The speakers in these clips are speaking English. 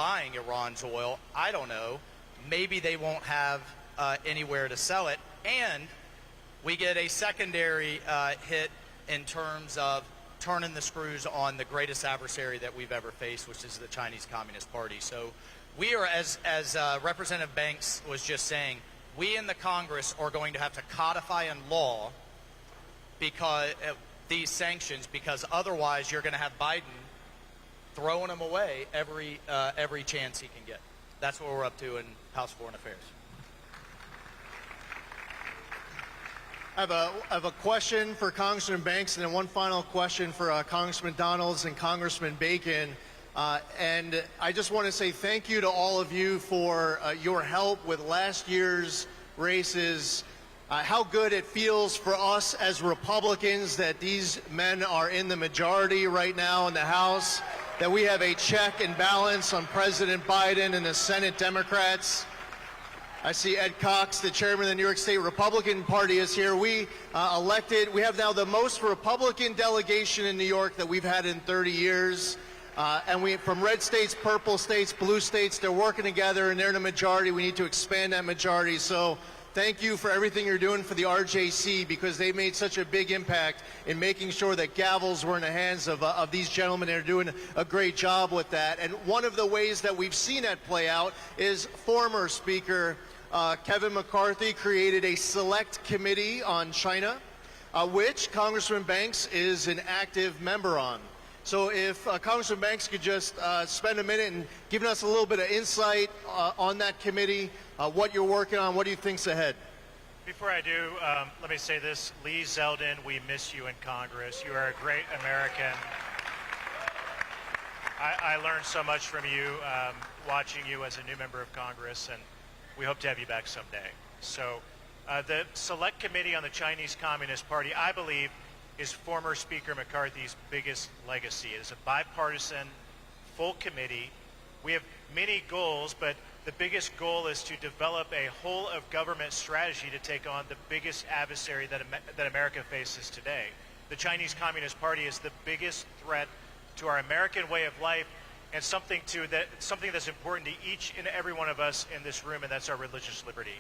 buying Iran's oil. I don't know. Maybe they won't have anywhere to sell it. And we get a secondary hit in terms of turning the screws on the greatest adversary that we've ever faced, which is the Chinese Communist Party. So we are, as Representative Banks was just saying, we in the Congress are going to have to codify in law because these sanctions, because otherwise you're going to have Biden throwing them away every chance he can get. That's what we're up to in House Foreign Affairs. I have a question for Congressman Banks and then one final question for Congressman Donalds and Congressman Bacon. And I just want to say thank you to all of you for your help with last year's races. How good it feels for us as Republicans that these men are in the majority right now in the House, that we have a check and balance on President Biden and the Senate Democrats. I see Ed Cox, the chairman of the New York State Republican Party, is here. We have now the most Republican delegation in New York that we've had in 30 years. And we, from red states, purple states, blue states, they're working together and they're in a majority. We need to expand that majority. So thank you for everything you're doing for the RJC, because they made such a big impact in making sure that gavels were in the hands of these gentlemen. They're doing a great job with that. And one of the ways that we've seen that play out is former Speaker Kevin McCarthy created a select committee on China, which Congressman Banks is an active member on. So if Congressman Banks could just spend a minute and give us a little bit of insight on that committee, what you're working on, what do you think's ahead? Before I do, let me say this. Lee Zeldin, we miss you in Congress. You are a great American. I learned so much from you watching you as a new member of Congress, and we hope to have you back someday. So the Select Committee on the Chinese Communist Party, I believe, is former Speaker McCarthy's biggest legacy. It is a bipartisan, full committee. We have many goals, but the biggest goal is to develop a whole-of-government strategy to take on the biggest adversary that America faces today. The Chinese Communist Party is the biggest threat to our American way of life, and something that's important to each and every one of us in this room, and that's our religious liberty.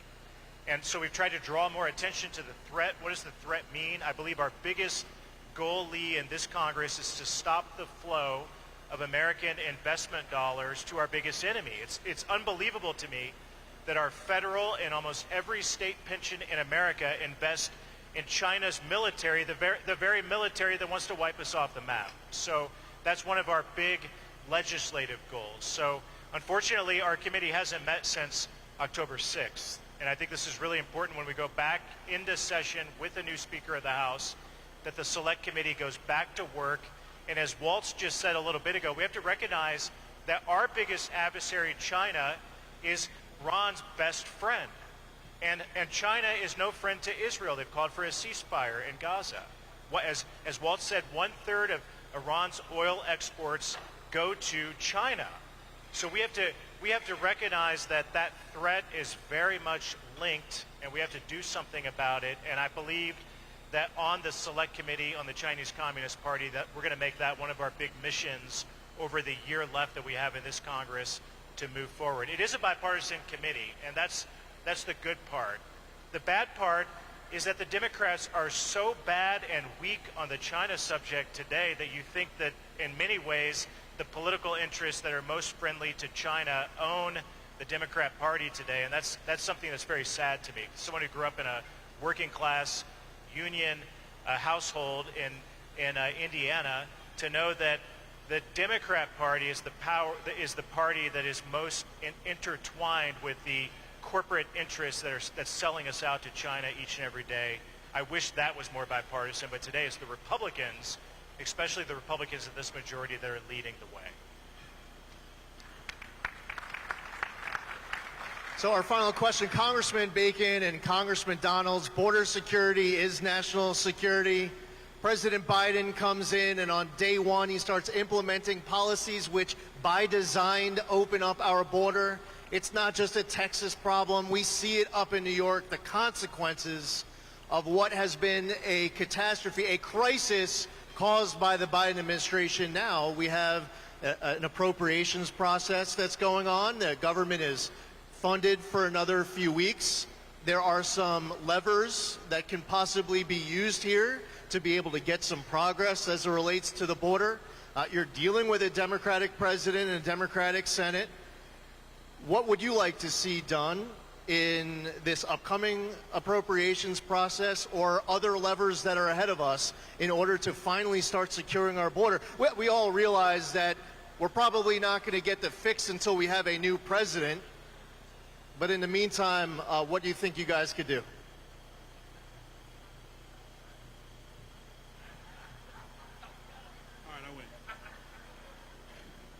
And so we've tried to draw more attention to the threat. What does the threat mean? I believe our biggest goal, Lee, in this Congress is to stop the flow of American investment dollars to our biggest enemy. It's unbelievable to me that our federal and almost every state pension in America invest in China's military, the very military that wants to wipe us off the map. So that's one of our big legislative goals. So unfortunately, our committee hasn't met since October 6th. And I think this is really important when we go back into session with the new Speaker of the House, that the Select Committee goes back to work. And as Waltz just said a little bit ago, we have to recognize that our biggest adversary, China, is Iran's best friend. And China is no friend to Israel. They've called for a ceasefire in Gaza. As Waltz said, 1/3 of Iran's oil exports go to China. So we have to recognize that that threat is very much linked, and we have to do something about it. And I believe that on the Select Committee on the Chinese Communist Party, that we're going to make that one of our big missions over the year left that we have in this Congress to move forward. It is a bipartisan committee, and that's the good part. The bad part is that the Democrats are so bad and weak on the China subject today that you think that in many ways the political interests that are most friendly to China own the Democrat Party today, and that's something that's very sad to me. Someone who grew up in a working class union household in Indiana, to know that the Democrat Party is the party that is most intertwined with the corporate interests that's selling us out to China each and every day. I wish that was more bipartisan, but today it's the Republicans, especially the Republicans in this majority, that are leading the way. So our final question, Congressman Bacon and Congressman Donalds, border security is national security. President Biden comes in, and on day one he starts implementing policies which by design open up our border. It's not just a Texas problem. We see it up in New York, the consequences of what has been a catastrophe, a crisis caused by the Biden administration. Now we have an appropriations process that's going on. The government is funded for another few weeks. There are some levers that can possibly be used here to be able to get some progress as it relates to the border. You're dealing with a Democratic president and a Democratic Senate. What would you like to see done in this upcoming appropriations process or other levers that are ahead of us in order to finally start securing our border? We all realize that we're probably not going to get the fix until we have a new president. But in the meantime, what do you think you guys could do?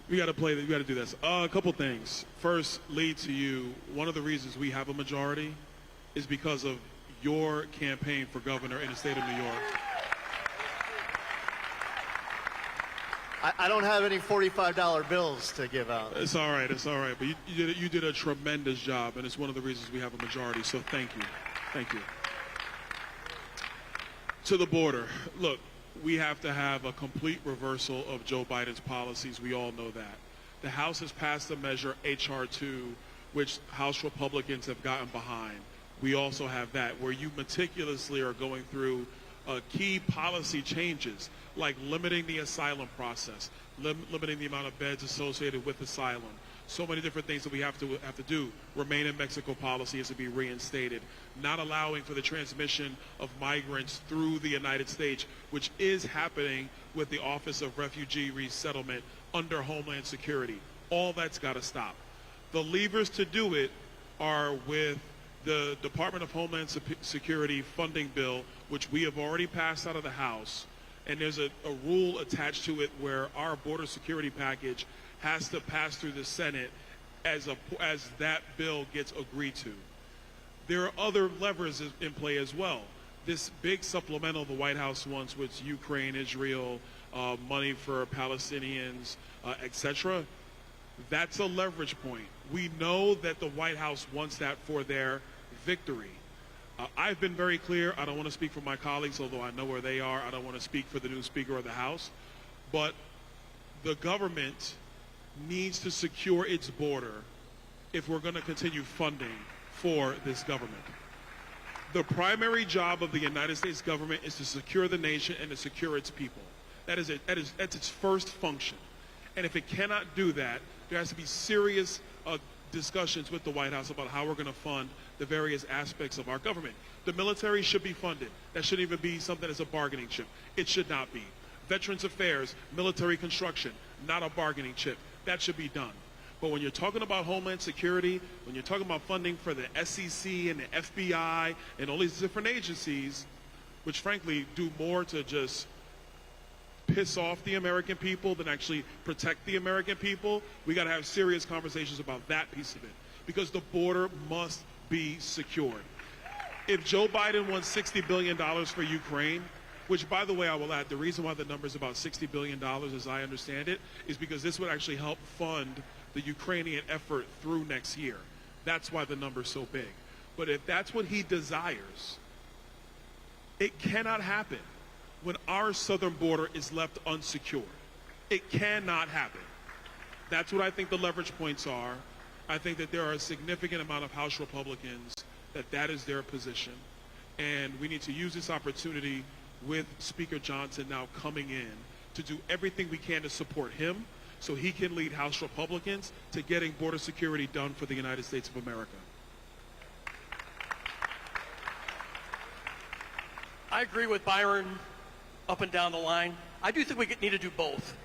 We got to play. We got to do this. A couple things. First, lead to you. One of the reasons we have a majority is because of your campaign for governor in the state of New York. I don't have any $45 bills to give out. It's all right. It's all right. But you did a tremendous job, and it's one of the reasons we have a majority. So thank you. Thank you. To the border. Look, we have to have a complete reversal of Joe Biden's policies. We all know that. The House has passed a measure, H.R. 2, which House Republicans have gotten behind. We also have that, where you meticulously are going through key policy changes, like limiting the asylum process, limiting the amount of beds associated with asylum. So many different things that we have to do. Remain in Mexico policy is to be reinstated. Not allowing for the transmission of migrants through the United States, which is happening with the Office of Refugee Resettlement under Homeland Security. All that's got to stop. The levers to do it are with the Department of Homeland Security funding bill, which we have already passed out of the House, and there's a rule attached to it where our border security package has to pass through the Senate as that bill gets agreed to. There are other levers in play as well. This big supplemental the White House wants with Ukraine, Israel, money for Palestinians, etc., that's a leverage point. We know that the White House wants that for their victory. I've been very clear. I don't want to speak for my colleagues, although I know where they are. I don't want to speak for the new Speaker of the House. But the government needs to secure its border if we're going to continue funding for this government. The primary job of the United States government is to secure the nation and to secure its people. That's its first function. And if it cannot do that, there has to be serious discussions with the White House about how we're going to fund the various aspects of our government. The military should be funded. That shouldn't even be something that's a bargaining chip. It should not be. Veterans Affairs, military construction, not a bargaining chip. That should be done. But when you're talking about Homeland Security, when you're talking about funding for the SEC and the FBI and all these different agencies, which frankly do more to just piss off the American people than actually protect the American people, we got to have serious conversations about that piece of it, because the border must be secured. If Joe Biden wants $60 billion for Ukraine, which, by the way, I will add, the reason why the number is about $60 billion, as I understand it, is because this would actually help fund the Ukrainian effort through next year. That's why the number is so big. But if that's what he desires, it cannot happen when our southern border is left unsecured. It cannot happen. That's what I think the leverage points are. I think that there are a significant amount of House Republicans that is their position. And we need to use this opportunity with Speaker Johnson now coming in to do everything we can to support him so he can lead House Republicans to getting border security done for the United States of America. I agree with Byron up and down the line. I do think we need to do both.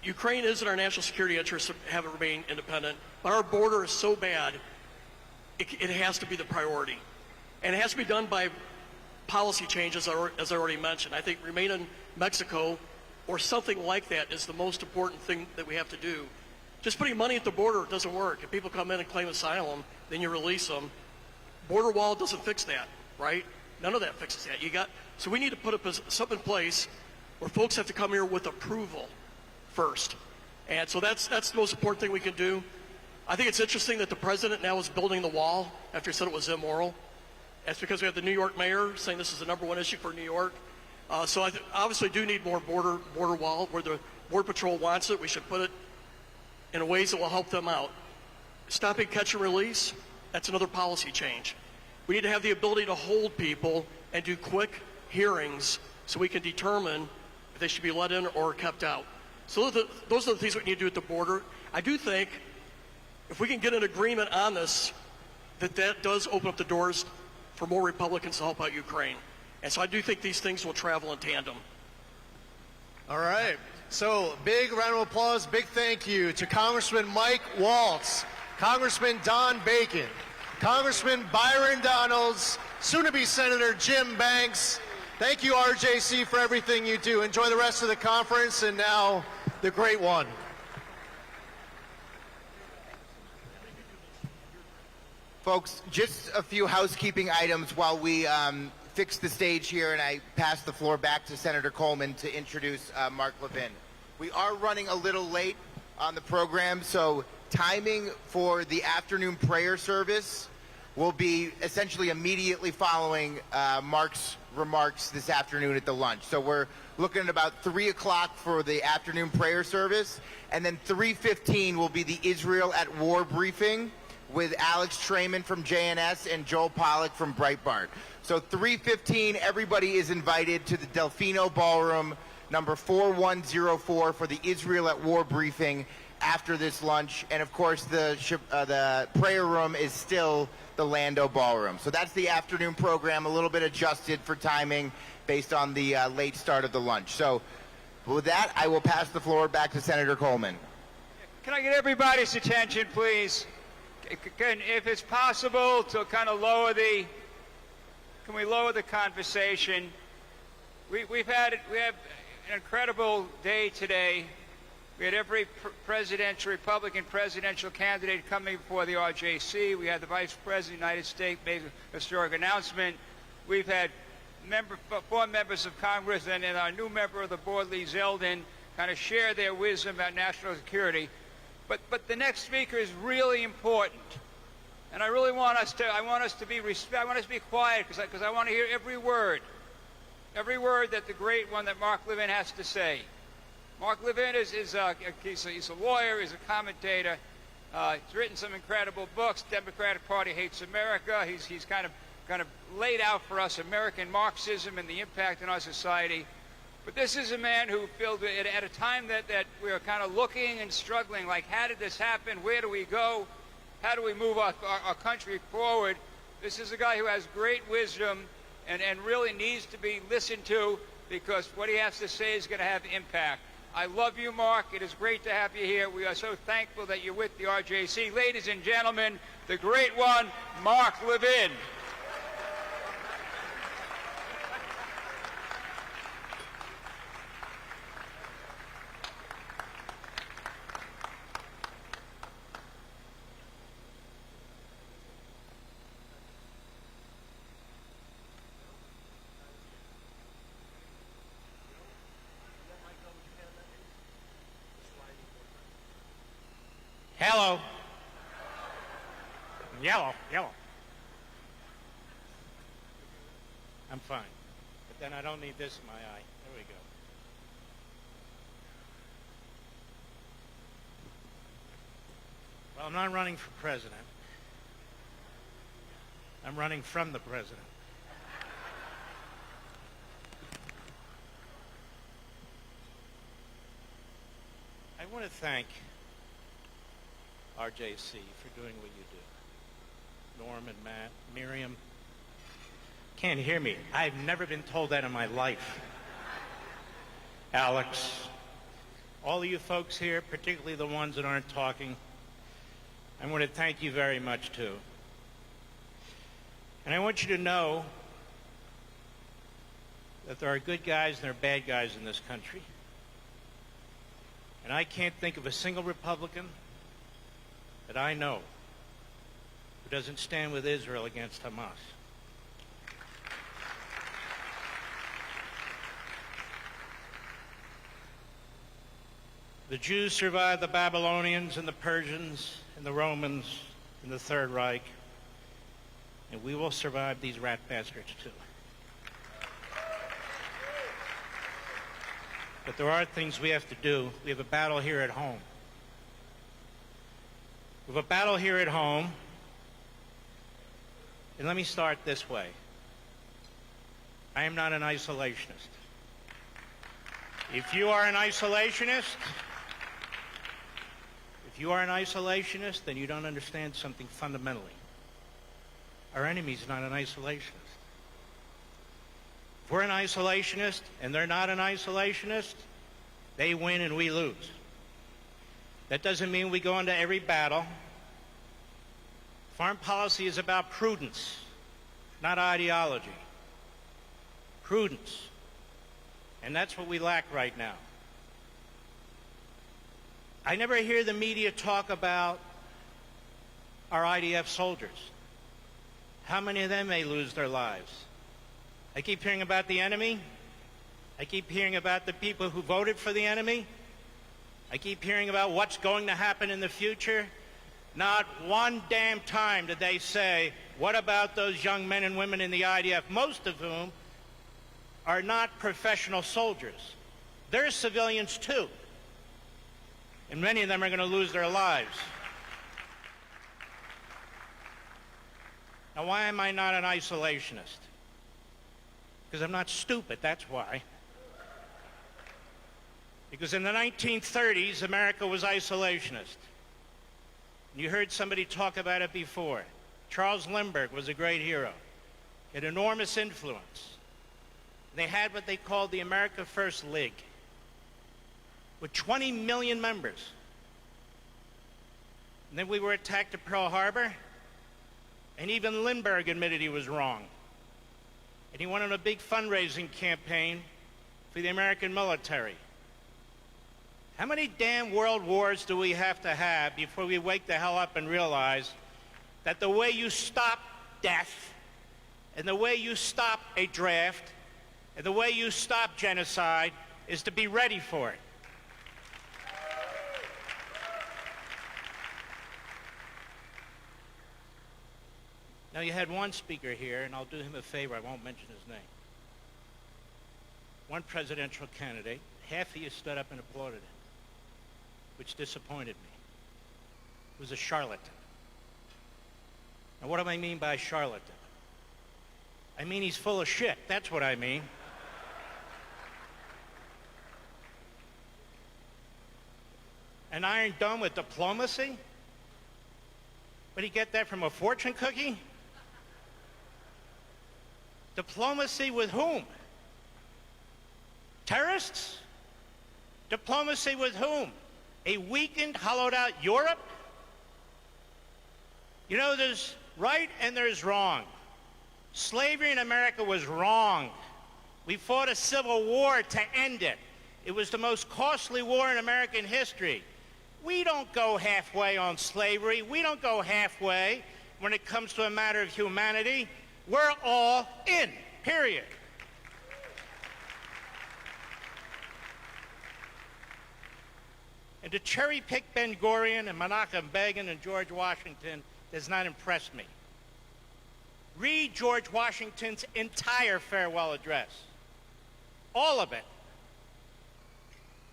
Ukraine is in our national security interest to have it remain independent, but our border is so bad, it has to be the priority. And it has to be done by policy changes, as I already mentioned. I think remain in Mexico or something like that is the most important thing that we have to do. Just putting money at the border doesn't work. If people come in and claim asylum, then you release them. Border wall doesn't fix that, right? None of that fixes that. So we need to put something in place where folks have to come here with approval first. And so that's the most important thing we can do. I think it's interesting that the president now is building the wall after he said it was immoral. That's because we have the New York mayor saying this is the #1 issue for New York. So I obviously do need more border wall where the Border Patrol wants it, we should put it in ways that will help them out. Stopping catch and release, that's another policy change. We need to have the ability to hold people and do quick hearings so we can determine if they should be let in or kept out. So those are the things we need to do at the border. I do think if we can get an agreement on this, that does open up the doors for more Republicans to help out Ukraine. And so I do think these things will travel in tandem. All right. So big round of applause, big thank you to Congressman Mike Waltz, Congressman Don Bacon, Congressman Byron Donalds, soon-to-be Senator Jim Banks. Thank you, RJC, for everything you do. Enjoy the rest of the conference, and now the great one. Folks, just a few housekeeping items while we fix the stage here, and I pass the floor back to Senator Coleman to introduce Mark Levin. We are running a little late on the program, so timing for the afternoon prayer service will be essentially immediately following Mark's remarks this afternoon at the lunch. So we're looking at about 3 o'clock for the afternoon prayer service, and then 3:15 will be the Israel at War briefing with Alex Trayman from JNS and Joel Pollack from Breitbart. So 3:15, everybody is invited to the Delfino Ballroom, number 4104, for the Israel at War briefing after this lunch. And of course, the prayer room is still the Lando Ballroom. So that's the afternoon program, a little bit adjusted for timing based on the late start of the lunch. So with that, I will pass the floor back to Senator Coleman. Can I get everybody's attention, please? If it's possible to kind of can we lower the conversation? We have an incredible day today. We had every Republican presidential candidate coming before the RJC. We had the Vice President of the United States make a historic announcement. We've had 4 members of Congress and then our new member of the board, Lee Zeldin, kind of share their wisdom about national security. But the next speaker is really important, and I really want us to be quiet because I want to hear every word that the great one that Mark Levin has to say. Mark Levin he's a lawyer, he's a commentator, he's written some incredible books. Democratic Party Hates America. He's kind of laid out for us American Marxism and the impact on our society. But this is a man who filled it at a time that we are kind of looking and struggling, like, how did this happen? Where do we go? How do we move our country forward? This is a guy who has great wisdom and really needs to be listened to because what he has to say is going to have impact. I love you, Mark. It is great to have you here. We are so thankful that you're with the RJC. Ladies and gentlemen, the great one, Mark Levin. Hello. Yellow. I'm fine. But then I don't need this in my eye. There we go. Well, I'm not running for president. I'm running from the president. I want to thank RJC for doing what you do. Norm and Matt, Miriam. Can't hear me. I've never been told that in my life. Alex, all of you folks here, particularly the ones that aren't talking, I want to thank you very much too. And I want you to know that there are good guys and there are bad guys in this country. And I can't think of a single Republican that I know who doesn't stand with Israel against Hamas. The Jews survived the Babylonians and the Persians and the Romans and the Third Reich, and we will survive these rat bastards too. but there are things we have to do. We have a battle here at home. We have a battle here at home, and let me start this way. I am not an isolationist. If you are an isolationist, then you don't understand something fundamentally. Our enemy's not an isolationist. If we're an isolationist and they're not an isolationist, they win and we lose. That doesn't mean we go into every battle. Foreign policy is about prudence, not ideology. Prudence. And that's what we lack right now. I never hear the media talk about our IDF soldiers. How many of them may lose their lives? I keep hearing about the enemy. I keep hearing about the people who voted for the enemy. I keep hearing about what's going to happen in the future. Not one damn time did they say, what about those young men and women in the IDF, most of whom are not professional soldiers. They're civilians too. And many of them are going to lose their lives. Now, why am I not an isolationist? Because I'm not stupid, that's why. Because in the 1930s, America was isolationist. And you heard somebody talk about it before. Charles Lindbergh was a great hero. He had enormous influence. They had what they called the America First League, with 20 million members. And then we were attacked at Pearl Harbor, and even Lindbergh admitted he was wrong. And he went on a big fundraising campaign for the American military. How many damn world wars do we have to have before we wake the hell up and realize that the way you stop death, and the way you stop a draft, and the way you stop genocide is to be ready for it? Now, you had one speaker here, and I'll do him a favor, I won't mention his name. One presidential candidate, half of you stood up and applauded him, which disappointed me. He was a charlatan. Now, what do I mean by charlatan? I mean he's full of shit, that's what I mean. An Iron Dome with diplomacy? Where did he get that from, a fortune cookie? Diplomacy with whom? Terrorists? Diplomacy with whom? A weakened, hollowed out Europe? You know, there's right and there's wrong. Slavery in America was wrong. We fought a civil war to end it. It was the most costly war in American history. We don't go halfway on slavery. We don't go halfway when it comes to a matter of humanity. We're all in, period. And to cherry-pick Ben-Gurion and Menachem Begin and George Washington does not impress me. Read George Washington's entire farewell address. All of it.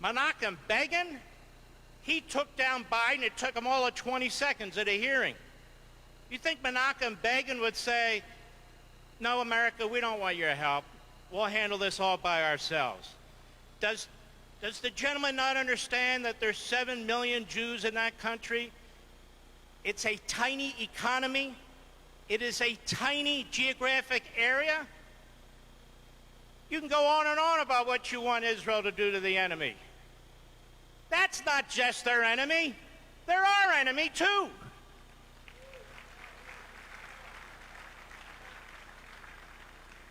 Menachem Begin, he took down Biden. It took him all of 20 seconds at a hearing. You think Menachem Begin would say, no, America, we don't want your help. We'll handle this all by ourselves. Does the gentleman not understand that there's 7 million Jews in that country? It's a tiny economy. It is a tiny geographic area. You can go on and on about what you want Israel to do to the enemy. That's not just their enemy. They're our enemy, too.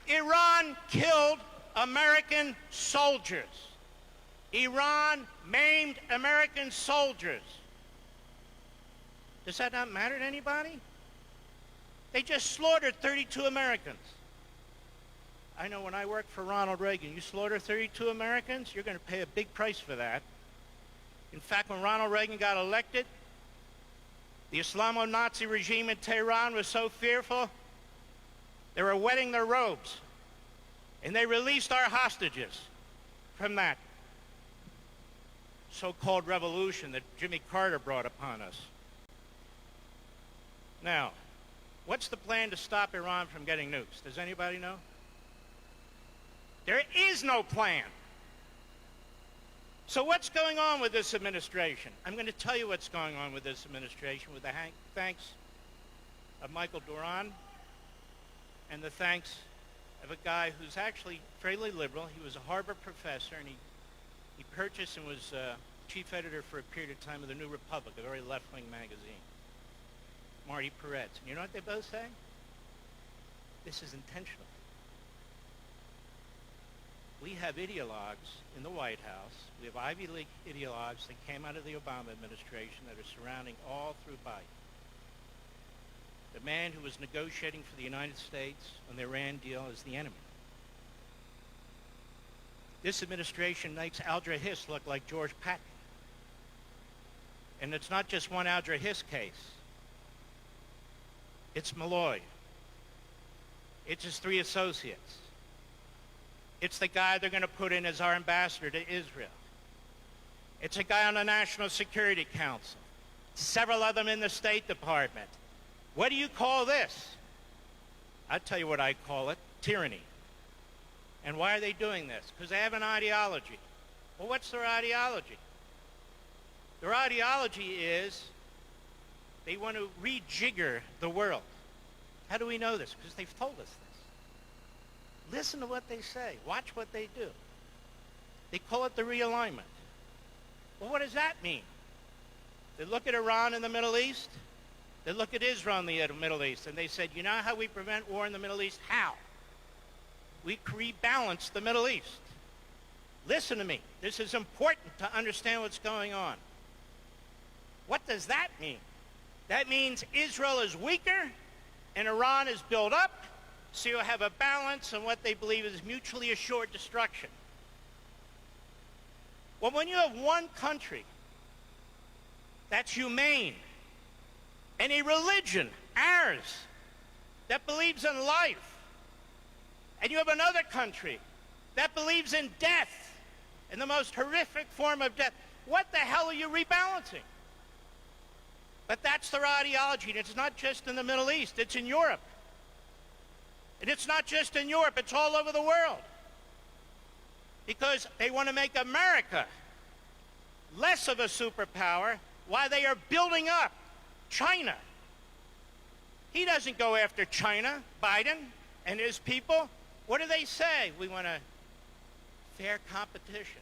Iran killed American soldiers. Iran maimed American soldiers. Does that not matter to anybody? They just slaughtered 32 Americans. I know when I worked for Ronald Reagan, you slaughter 32 Americans, you're going to pay a big price for that. In fact, when Ronald Reagan got elected, the Islamo-Nazi regime in Tehran was so fearful, they were wetting their robes. And they released our hostages from that. so-called revolution that Jimmy Carter brought upon us. Now, what's the plan to stop Iran from getting nukes? Does anybody know? There is no plan. So what's going on with this administration? I'm going to tell you what's going on with this administration with the thanks of Michael Doran and the thanks of a guy who's actually fairly liberal. He was a Harvard professor, and he purchased and was chief editor for a period of time of the New Republic, a very left-wing magazine, Marty Peretz. And you know what they both say? This is intentional. We have ideologues in the White House. We have Ivy League ideologues that came out of the Obama administration that are surrounding all through Biden. The man who was negotiating for the United States on the Iran deal is the enemy. This administration makes Aldra Hiss look like George Patton. And it's not just one Aldra Hiss case. It's Malloy. It's his 3 associates. It's the guy they're going to put in as our ambassador to Israel. It's a guy on the National Security Council. Several of them in the State Department. What do you call this? I'll tell you what I call it. Tyranny. And why are they doing this? Because they have an ideology. Well, what's their ideology? Their ideology is they want to rejigger the world. How do we know this? Because they've told us this. Listen to what they say. Watch what they do. They call it the realignment. Well, what does that mean? They look at Iran in the Middle East. They look at Israel in the Middle East. And they said, you know how we prevent war in the Middle East? How? We rebalance the Middle East. Listen to me. This is important to understand what's going on. What does that mean? That means Israel is weaker and Iran is built up. So you have a balance in what they believe is mutually assured destruction. Well, when you have one country that's humane, and a religion, ours, that believes in life, and you have another country that believes in death, and the most horrific form of death, what the hell are you rebalancing? But that's their ideology, and it's not just in the Middle East, it's in Europe. And it's not just in Europe, it's all over the world. Because they want to make America less of a superpower while they are building up China. He doesn't go after China, Biden, and his people. What do they say? We want a fair competition.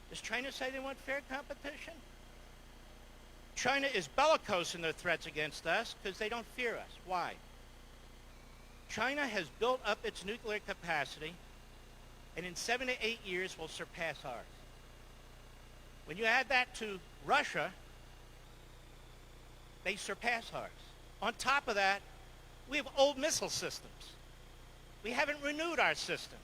Does China say they want fair competition? China is bellicose in their threats against us because they don't fear us. Why? China has built up its nuclear capacity, and in 7 to 8 years will surpass ours. When you add that to Russia, they surpass ours. On top of that, we have old missile systems. We haven't renewed our systems.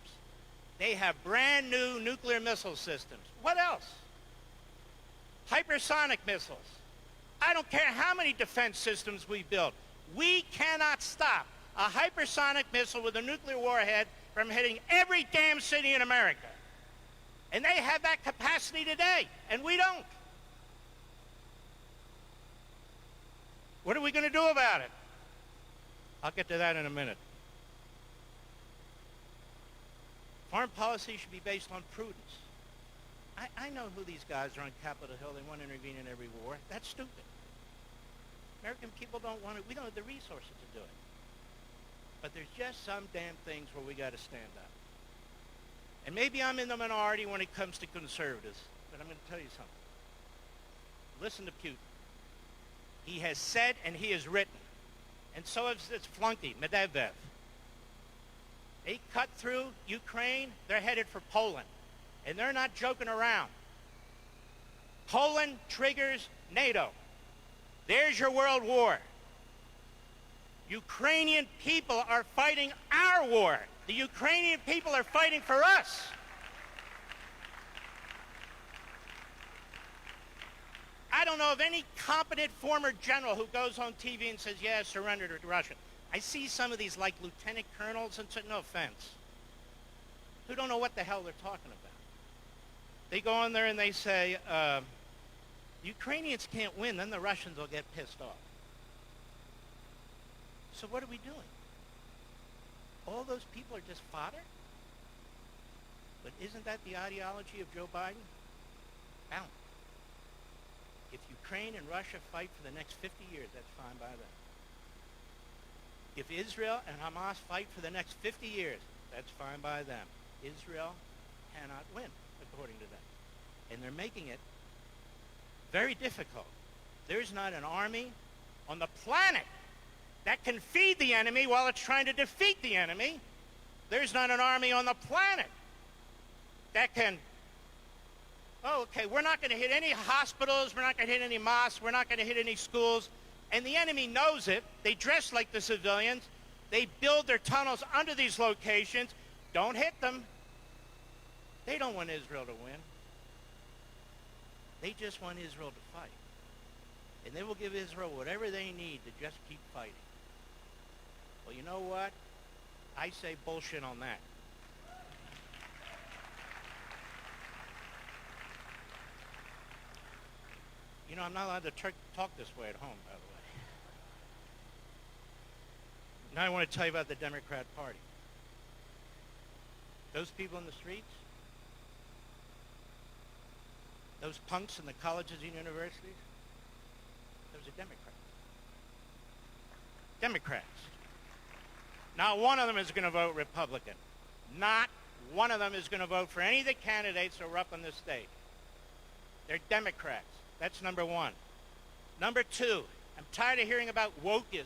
They have brand new nuclear missile systems. What else? Hypersonic missiles. I don't care how many defense systems we build. We cannot stop a hypersonic missile with a nuclear warhead from hitting every damn city in America. And they have that capacity today, and we don't. What are we going to do about it? I'll get to that in a minute. Foreign policy should be based on prudence. I know who these guys are on Capitol Hill. They want to intervene in every war. That's stupid. American people don't want it. We don't have the resources to do it. But there's just some damn things where we got to stand up. And maybe I'm in the minority when it comes to conservatives, but I'm going to tell you something. Listen to Putin. He has said and he has written, and so has this flunky, Medvedev. They cut through Ukraine, they're headed for Poland. And they're not joking around. Poland triggers NATO. There's your world war. Ukrainian people are fighting our war. The Ukrainian people are fighting for us. I don't know of any competent former general who goes on TV and says, yeah, surrender to Russia. I see some of these like lieutenant colonels and no offense, who don't know what the hell they're talking about. They go in there and they say, the Ukrainians can't win, then the Russians will get pissed off. So what are we doing? All those people are just fodder? But isn't that the ideology of Joe Biden? Balance. If Ukraine and Russia fight for the next 50 years, that's fine by them. If Israel and Hamas fight for the next 50 years, that's fine by them. Israel cannot win, according to them. And they're making it very difficult. There's not an army on the planet that can feed the enemy while it's trying to defeat the enemy. There's not an army on the planet that can, oh, okay, we're not going to hit any hospitals, we're not going to hit any mosques, we're not going to hit any schools. And the enemy knows it. They dress like the civilians. They build their tunnels under these locations. Don't hit them. They don't want Israel to win. They just want Israel to fight. And they will give Israel whatever they need to just keep fighting. Well, you know what? I say bullshit on that. You know, I'm not allowed to talk this way at home, by the way. Now I want to tell you about the Democrat Party. Those people in the streets, those punks in the colleges and universities, those are Democrats. Democrats. Not one of them is going to vote Republican. Not one of them is going to vote for any of the candidates that are up on this stage. They're Democrats. That's number one. Number two, I'm tired of hearing about wokeism.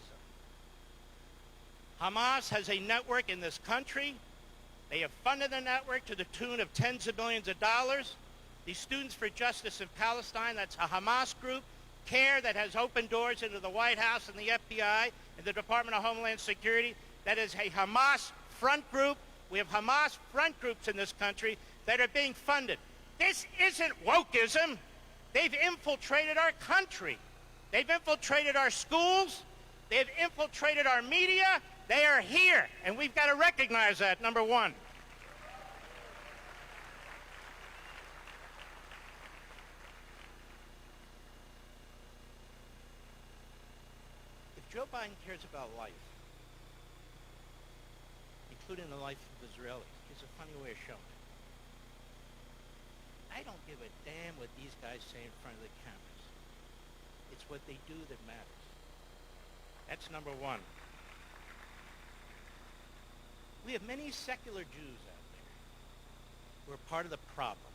Hamas has a network in this country. They have funded the network to the tune of tens of millions of dollars. The Students for Justice in Palestine, that's a Hamas group. CARE, that has open doors into the White House and the FBI and the Department of Homeland Security, that is a Hamas front group. We have Hamas front groups in this country that are being funded. This isn't wokeism. They've infiltrated our country. They've infiltrated our schools. They've infiltrated our media. They are here, and we've got to recognize that, number one. If Joe Biden cares about life, including the life of Israelis, it's a funny way of showing it. I don't give a damn what these guys say in front of the cameras. It's what they do that matters. That's number one. We have many secular Jews out there who are part of the problem,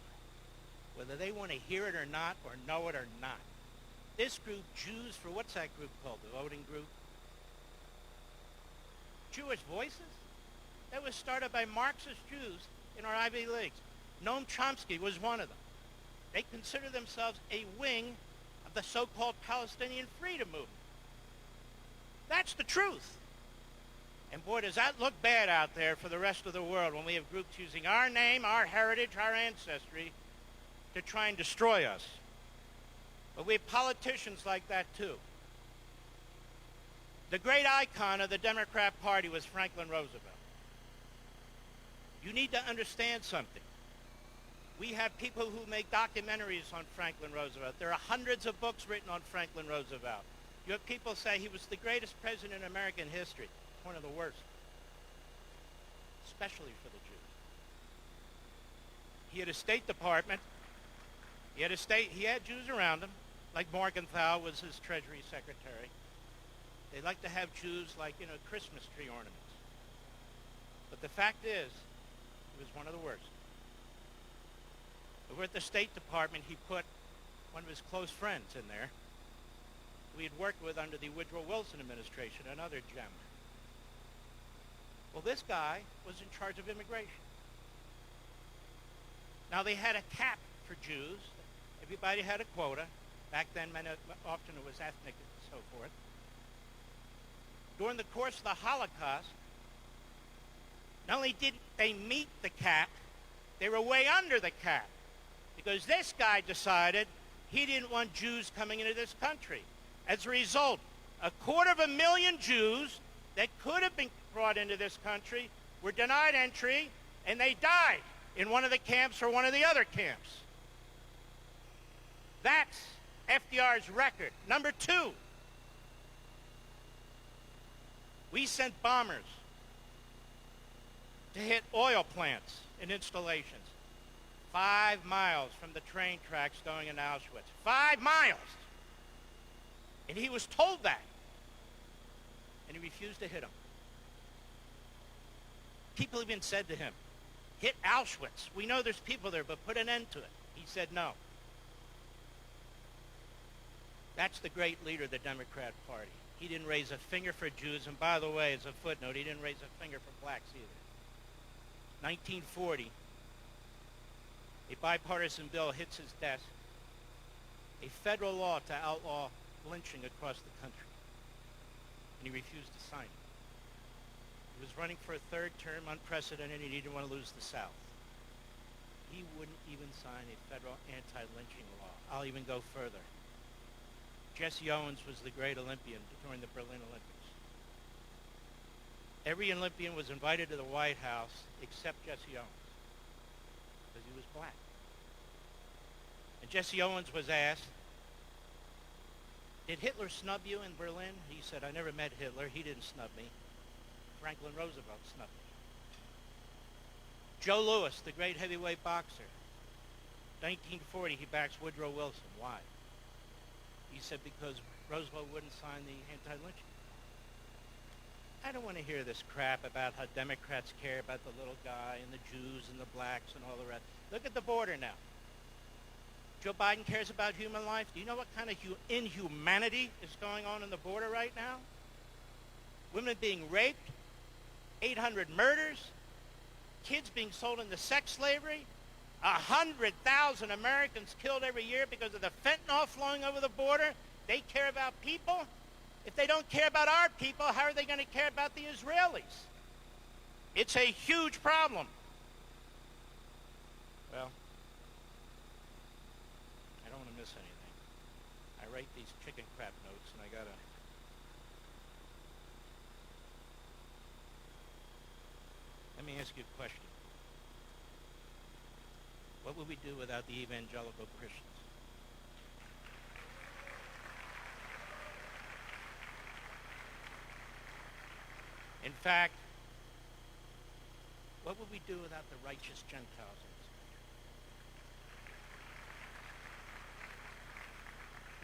whether they want to hear it or not, or know it or not. This group, Jews for, what's that group called, the voting group? Jewish Voices? That was started by Marxist Jews in our Ivy Leagues. Noam Chomsky was one of them. They consider themselves a wing of the so-called Palestinian freedom movement. That's the truth. And boy, does that look bad out there for the rest of the world when we have groups using our name, our heritage, our ancestry to try and destroy us. But we have politicians like that too. The great icon of the Democrat Party was Franklin Roosevelt. You need to understand something. We have people who make documentaries on Franklin Roosevelt. There are hundreds of books written on Franklin Roosevelt. You have people say he was the greatest president in American history. One of the worst, especially for the Jews. He had a State Department. He had Jews around him, like Morgenthau was his Treasury Secretary. They like to have Jews like, Christmas tree ornaments. But the fact is, he was one of the worst. Over at the State Department, he put one of his close friends in there who he had worked with under the Woodrow Wilson administration, another gem. Well, this guy was in charge of immigration. Now, they had a cap for Jews. Everybody had a quota. Back then, often it was ethnic and so forth. During the course of the Holocaust, not only did they meet the cap, they were way under the cap. Because this guy decided he didn't want Jews coming into this country. As a result, 250,000 Jews that could have been brought into this country were denied entry, and they died in one of the camps or one of the other camps. That's FDR's record. Number two, we sent bombers to hit oil plants and installations 5 miles from the train tracks going into Auschwitz. 5 miles! And he was told that. And he refused to hit them. People even said to him, hit Auschwitz. We know there's people there, but put an end to it. He said no. That's the great leader of the Democrat Party. He didn't raise a finger for Jews, and by the way, as a footnote, he didn't raise a finger for blacks either. 1940, a bipartisan bill hits his desk, a federal law to outlaw lynching across the country, and he refused to sign it. He was running for a third term, unprecedented, and he didn't want to lose the South. He wouldn't even sign a federal anti-lynching law. I'll even go further. Jesse Owens was the great Olympian during the Berlin Olympics. Every Olympian was invited to the White House except Jesse Owens, because he was black. And Jesse Owens was asked, did Hitler snub you in Berlin? He said, I never met Hitler. He didn't snub me. Franklin Roosevelt snubbed me. Joe Louis, the great heavyweight boxer. 1940, he backs Woodrow Wilson. Why? He said because Roosevelt wouldn't sign the anti-lynching. I don't want to hear this crap about how Democrats care about the little guy and the Jews and the blacks and all the rest. Look at the border now. Joe Biden cares about human life. Do you know what kind of inhumanity is going on in the border right now? Women being raped, 800 murders, kids being sold into sex slavery, 100,000 Americans killed every year because of the fentanyl flowing over the border. They care about people. If they don't care about our people, how are they going to care about the Israelis? It's a huge problem. Well, I don't want to miss anything. I write these chicken crap notes, and I got to... Let me ask you a question. What would we do without the evangelical Christians? In fact, what would we do without the righteous Gentiles in this country?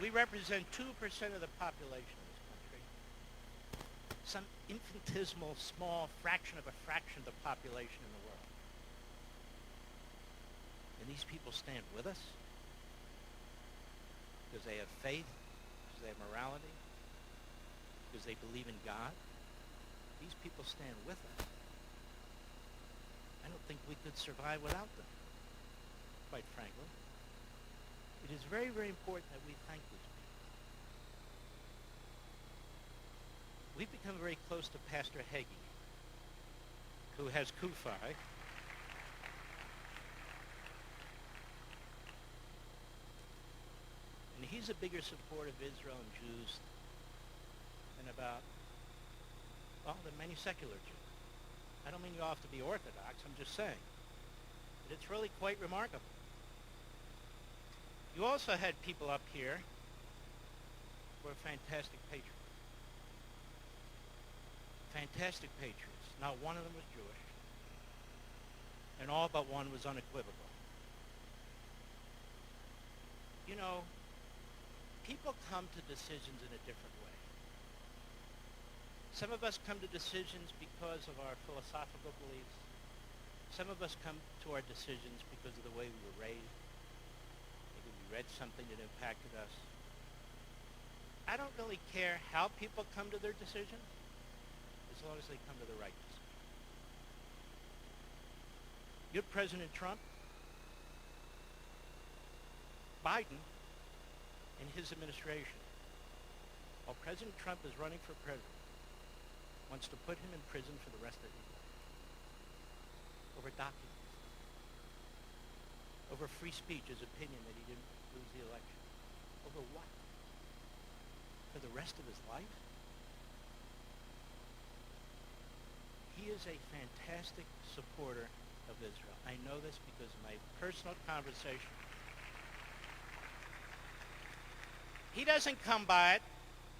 We represent 2% of the population of this country. Some infinitesimal, small fraction of a fraction of the population in the world. And these people stand with us because they have faith, because they have morality, because they believe in God. These people stand with us. I don't think we could survive without them, quite frankly. It is very, very important that we thank these people. We've become very close to Pastor Hagee, who has Kufi. And he's a bigger supporter of Israel and Jews than many secular Jews. I don't mean you all have to be Orthodox, I'm just saying. But it's really quite remarkable. You also had people up here who are fantastic patriots. Fantastic patriots. Not one of them was Jewish. And all but one was unequivocal. You know, people come to decisions in a different way. Some of us come to decisions because of our philosophical beliefs. Some of us come to our decisions because of the way we were raised. Maybe we read something that impacted us. I don't really care how people come to their decisions, as long as they come to the right decision. You have President Trump, Biden, and his administration, while President Trump is running for president, wants to put him in prison for the rest of his life over documents, over free speech, his opinion that he didn't lose the election. Over what? For the rest of his life? He is a fantastic supporter of Israel. I know this because of my personal conversation. He doesn't come by it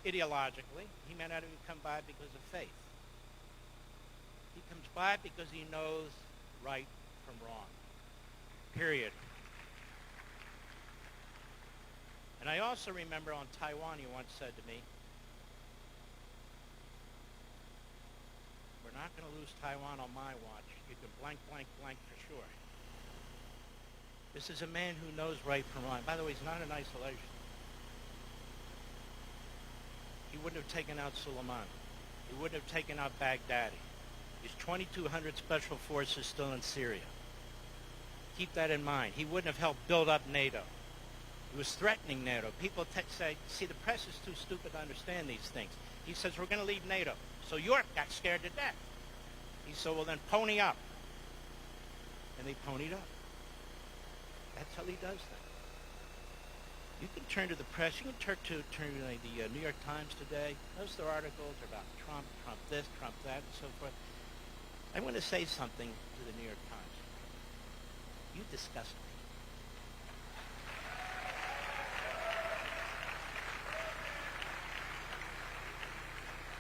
ideologically. He may not even come by it because of faith. He comes by it because he knows right from wrong. Period. And I also remember on Taiwan, he once said to me, "We're not going to lose Taiwan on my watch. You can blank, blank, blank for sure." This is a man who knows right from wrong. By the way, he's not in isolation. He wouldn't have taken out Suleiman. He wouldn't have taken out Baghdadi. There's 2,200 special forces still in Syria. Keep that in mind. He wouldn't have helped build up NATO. He was threatening NATO. People say, see, the press is too stupid to understand these things. He says, we're going to leave NATO. So Europe got scared to death. He said, well, then pony up. And they ponied up. That's how he does that. You can turn to the press. You can turn to the New York Times today. Most of their articles are about Trump, Trump this, Trump that, and so forth. I want to say something to the New York Times. You disgust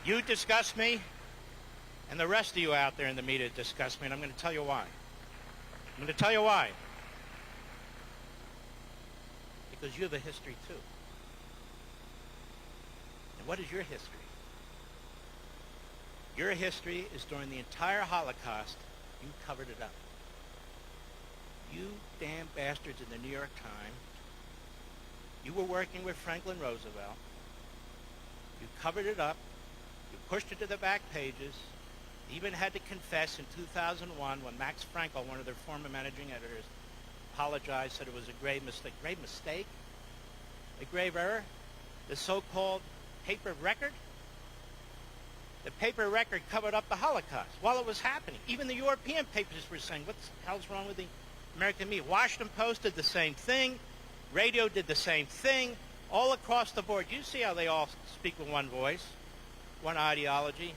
me. You disgust me, and the rest of you out there in the media disgust me, and I'm going to tell you why. I'm going to tell you why. Because you have a history too. And what is your history? Your history is during the entire Holocaust, you covered it up. You damn bastards in the New York Times, you were working with Franklin Roosevelt. You covered it up. You pushed it to the back pages. Even had to confess in 2001 when Max Frankel, one of their former managing editors, apologized, said it was a grave mistake. Grave mistake? A grave error? The so-called paper record? The paper record covered up the Holocaust while it was happening. Even the European papers were saying, what the hell's wrong with the American media? Washington Post did the same thing. Radio did the same thing. All across the board. You see how they all speak with one voice, one ideology.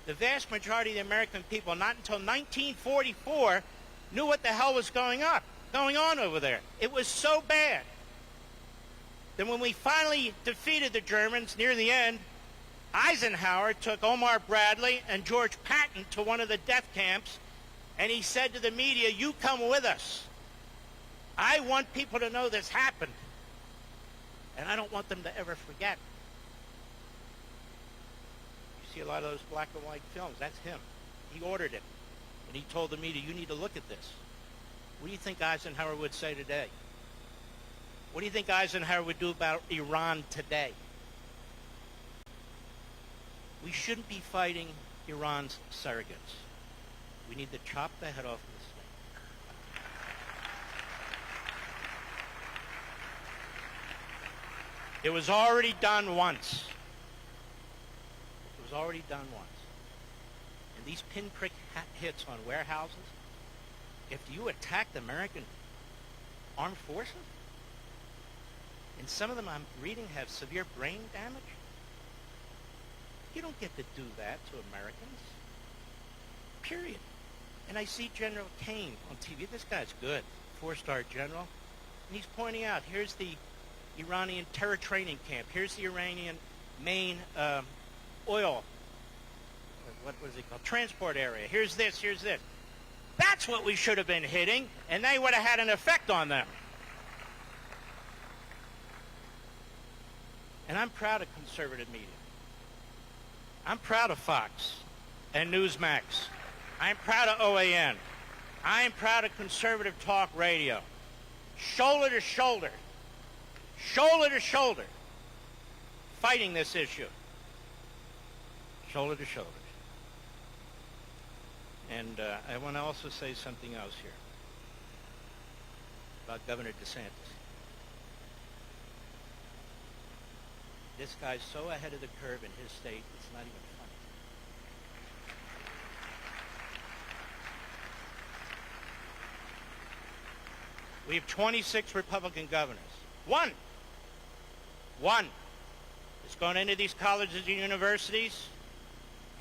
The vast majority of the American people, not until 1944, knew what the hell was going on over there. It was so bad. Then when we finally defeated the Germans near the end, Eisenhower took Omar Bradley and George Patton to one of the death camps, and he said to the media, you come with us. I want people to know this happened, and I don't want them to ever forget. You see a lot of those black and white films. That's him. He ordered it, and he told the media, you need to look at this. What do you think Eisenhower would say today? What do you think Eisenhower would do about Iran today? We shouldn't be fighting Iran's surrogates. We need to chop the head off of this thing. It was already done once. It was already done once. And these pinprick hits on warehouses, if you attacked American armed forces, and some of them I'm reading have severe brain damage, you don't get to do that to Americans. Period. And I see General Kane on TV. This guy's good. 4-star general. And he's pointing out, here's the Iranian terror training camp. Here's the Iranian main oil, what was it called? Transport area. Here's this, here's this. That's what we should have been hitting, and they would have had an effect on them. And I'm proud of conservative media. I'm proud of Fox and Newsmax. I'm proud of OAN. I'm proud of conservative talk radio. Shoulder to shoulder, fighting this issue. Shoulder to shoulder. And I want to also say something else here about Governor DeSantis. This guy's so ahead of the curve in his state, it's not even funny. We have 26 Republican governors. One is going into these colleges and universities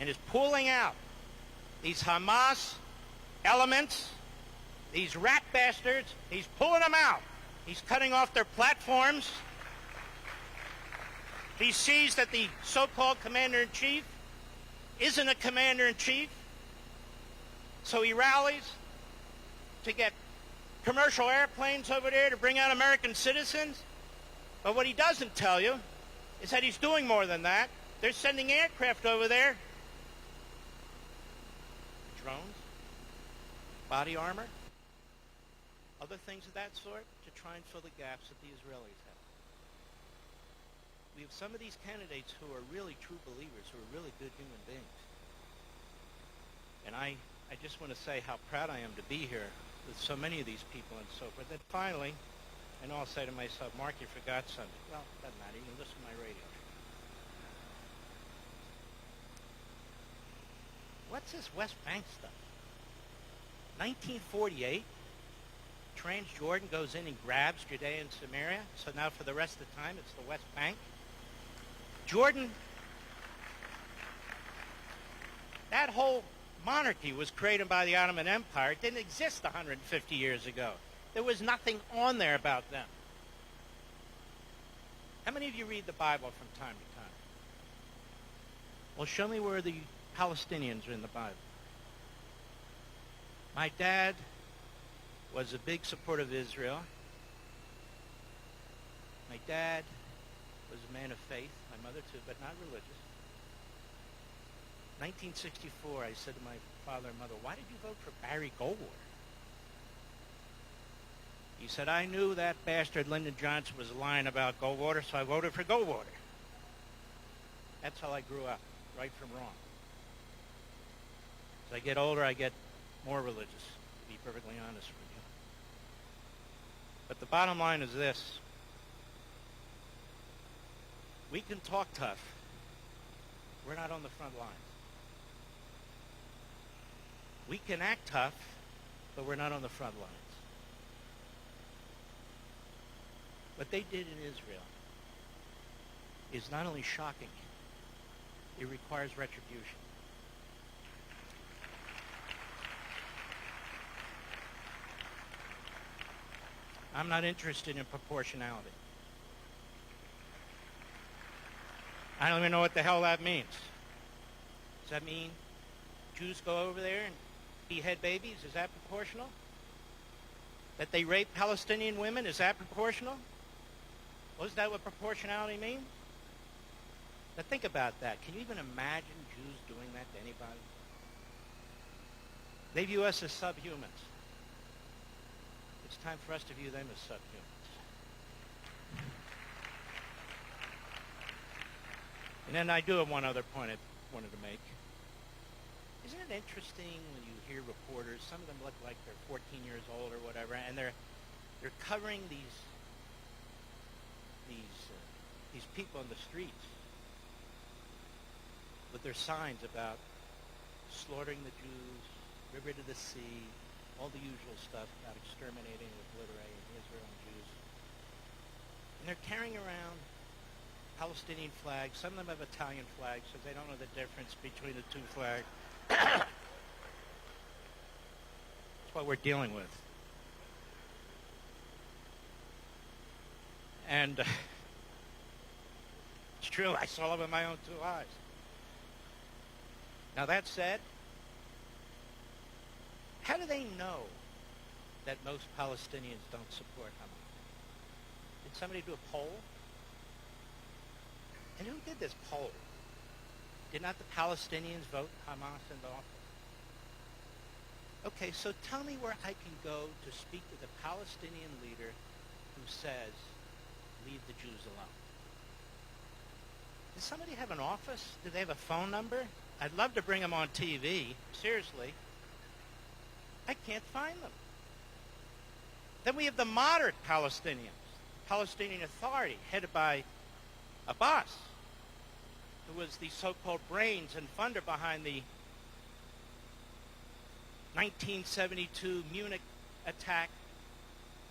and is pulling out these Hamas elements, these rat bastards. He's pulling them out. He's cutting off their platforms. He sees that the so-called commander-in-chief isn't a commander-in-chief, so he rallies to get commercial airplanes over there to bring out American citizens. But what he doesn't tell you is that he's doing more than that. They're sending aircraft over there, drones, body armor, other things of that sort, to try and fill the gaps that the Israelis have. We have some of these candidates who are really true believers, who are really good human beings. And I just want to say how proud I am to be here with so many of these people and so forth. Then finally, I know I'll say to myself, Mark, you forgot something. Well, it doesn't matter. You can listen to my radio. What's this West Bank stuff? 1948, Transjordan goes in and grabs Judea and Samaria. So now for the rest of the time, it's the West Bank. Jordan, that whole monarchy was created by the Ottoman Empire. It didn't exist 150 years ago. There was nothing on there about them. How many of you read the Bible from time to time? Well, show me where the Palestinians are in the Bible. My dad was a big supporter of Israel. My dad was a man of faith. My mother too, but not religious. 1964, I said to my father and mother, why did you vote for Barry Goldwater? He said, I knew that bastard Lyndon Johnson was lying about Goldwater, so I voted for Goldwater. That's how I grew up, right from wrong. As I get older, I get more religious, to be perfectly honest with you. But the bottom line is this. We can talk tough. We're not on the front lines. We can act tough, but we're not on the front lines. What they did in Israel is not only shocking, it requires retribution. I'm not interested in proportionality. I don't even know what the hell that means. Does that mean Jews go over there and behead babies? Is that proportional? That they rape Palestinian women? Is that proportional? Well, is that what proportionality means? Now think about that. Can you even imagine Jews doing that to anybody? They view us as subhumans. It's time for us to view them as subhumans. And then I do have one other point I wanted to make. Isn't it interesting when you hear reporters, some of them look like they're 14 years old or whatever, and they're covering these people in the streets with their signs about slaughtering the Jews, river to the sea, all the usual stuff about exterminating and obliterating Israel and Jews. And they're carrying around Palestinian flags. Some of them have Italian flags, so they don't know the difference between the two flags. That's what we're dealing with. And it's true, I saw it with my own two eyes. Now that said, how do they know that most Palestinians don't support Hamas? Did somebody do a poll? And who did this poll? Did not the Palestinians vote Hamas into office? Okay, so tell me where I can go to speak to the Palestinian leader who says, leave the Jews alone. Does somebody have an office? Do they have a phone number? I'd love to bring them on TV. Seriously. I can't find them. Then we have the moderate Palestinians, Palestinian Authority, headed by Abbas, who was the so-called brains and funder behind the 1972 Munich attack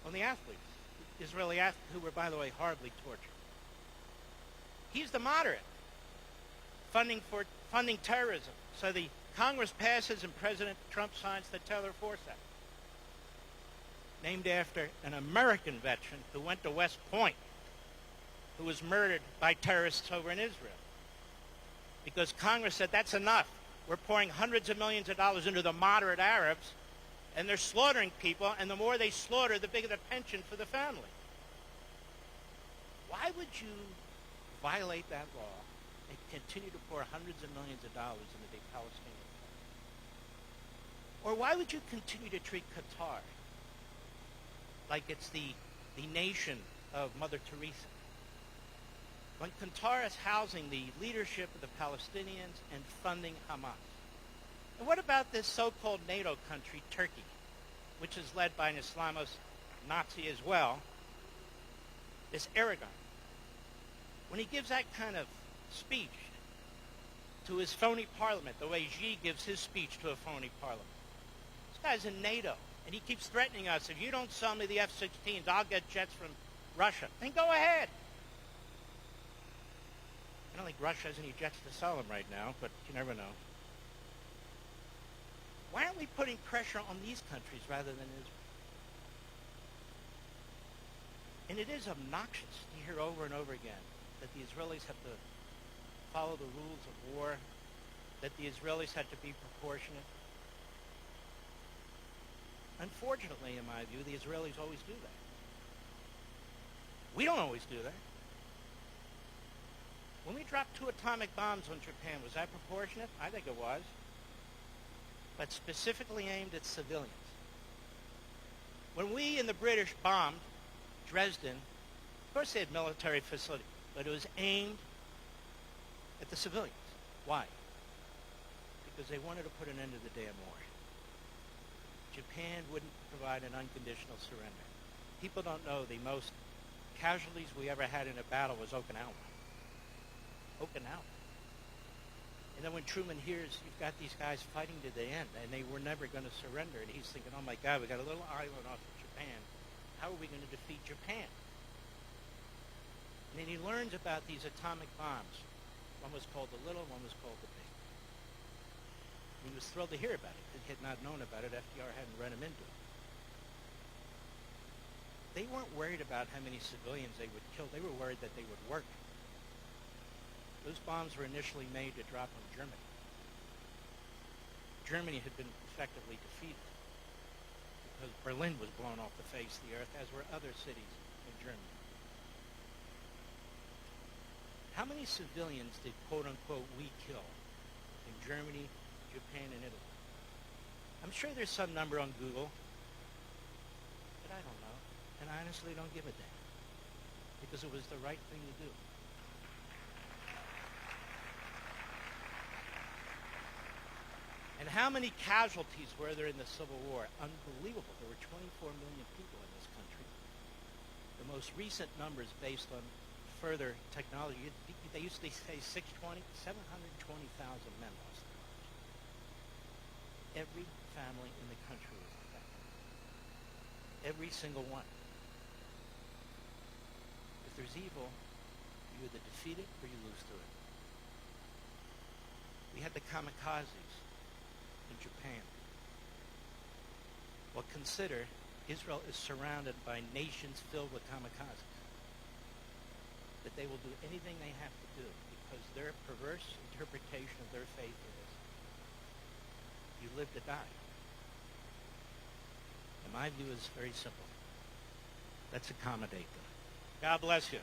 on the athletes, Israeli athletes, who were, by the way, horribly tortured. He's the moderate, funding terrorism. So the Congress passes and President Trump signs the Taylor Force Act, named after an American veteran who went to West Point who was murdered by terrorists over in Israel. Because Congress said that's enough. We're pouring hundreds of millions of dollars into the moderate Arabs, and they're slaughtering people, and the more they slaughter, the bigger the pension for the family. Why would you violate that law and continue to pour hundreds of millions of dollars into the Palestinian cause? Or why would you continue to treat Qatar like it's the nation of Mother Teresa, when Qatar is housing the leadership of the Palestinians and funding Hamas? And what about this so-called NATO country, Turkey, which is led by an Islamist Nazi as well, this Aragon? When he gives that kind of speech to his phony parliament, the way Xi gives his speech to a phony parliament, this guy's in NATO, and he keeps threatening us, if you don't sell me the F-16s, I'll get jets from Russia. Then go ahead. I don't think Russia has any jets to sell them right now, but you never know. Why aren't we putting pressure on these countries rather than Israel? And it is obnoxious to hear over and over again that the Israelis have to follow the rules of war, that the Israelis had to be proportionate. Unfortunately, in my view, the Israelis always do that. We don't always do that. When we dropped 2 atomic bombs on Japan, was that proportionate? I think it was. But specifically aimed at civilians. When we and the British bombed Dresden, of course they had military facilities, but it was aimed at the civilians. Why? Because they wanted to put an end to the damn war. Japan wouldn't provide an unconditional surrender. People don't know the most casualties we ever had in a battle was Okinawa. Okinawa. And then when Truman hears you've got these guys fighting to the end and they were never going to surrender, and he's thinking, oh my God, we got a little island off of Japan. How are we going to defeat Japan? And then he learns about these atomic bombs. One was called the little, one was called the big. He was thrilled to hear about it. He had not known about it. FDR hadn't run him into it. They weren't worried about how many civilians they would kill. They were worried that they would work. Those bombs were initially made to drop on Germany. Germany had been effectively defeated because Berlin was blown off the face of the earth, as were other cities in Germany. How many civilians did, quote-unquote, we kill in Germany, Japan, and Italy? I'm sure there's some number on Google, but I don't know. And I honestly don't give a damn, because it was the right thing to do. And how many casualties were there in the Civil War? Unbelievable. There were 24 million people in this country. The most recent numbers based on further technology, they used to say 720,000 men lost their lives. Every family in the country was affected. Every single one. If there's evil, you either defeat it or you lose to it. We had the kamikazes in Japan. Well, consider Israel is surrounded by nations filled with kamikazes. That they will do anything they have to do because their perverse interpretation of their faith is you live to die. And my view is very simple. Let's accommodate them. God bless you.